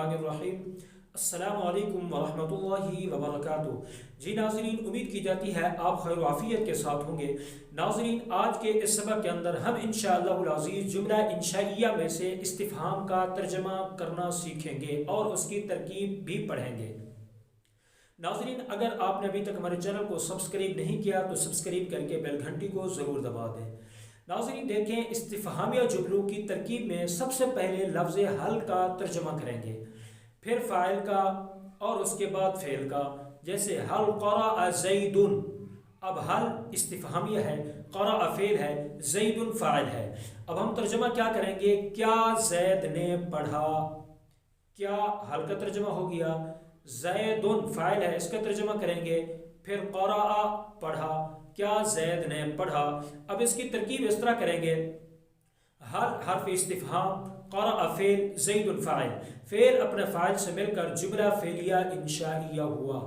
बिस्मिल्लाहिर्रहमानिर्रहीम। अस्सलामु अलैकुम वरहमतुल्लाहि वबरकातुहू। जी नाज़रीन, उम्मीद की जाती है आप खैर वाफियत के साथ होंगे। नाज़रीन, आज के इस सबक के अंदर हम इंशाअल्लाहुल अज़ीज़ जुमला इंशाइया में से इस्तिफ़हाम का तर्जमा करना सीखेंगे और उसकी तरकीब भी पढ़ेंगे। नाज़रीन, अगर आपने अभी तक हमारे चैनल को सब्सक्राइब नहीं किया तो सब्सक्राइब करके बेल घंटी को ज़रूर दबा दें। नाज़रीन देखें, इस्तिफ़हामिया जुमलों की तरकीब में सबसे पहले लफ्ज़ हल का तर्जमा करेंगे, फिर फ़ाइल का और उसके बाद फ़ेल का। जैसे हल क़रअ ज़ैदुन, अब हल इस्तिफ़हामिया है, क़रअ फ़ेल है, ज़ैदुन फ़ाइल है। अब हम तर्जमा क्या करेंगे, क्या ज़ैद ने पढ़ा। क्या हल का तर्जमा हो गया, ज़ैदुन फ़ाइल है, इसका तर्जमा करेंगे, फिर क़रअ पढ़ा, क्या ज़ैद ने पढ़ा। अब इसकी तरकीब इस तरह करेंगे, हल हर्फ इस्तिफ़हाम, क़रअ फ़ेल, ज़ैदुन फ़ाइल। फ़ेल अपने फ़ाइल से मिलकर जुमला फ़ेलिया इंशाइया हुआ।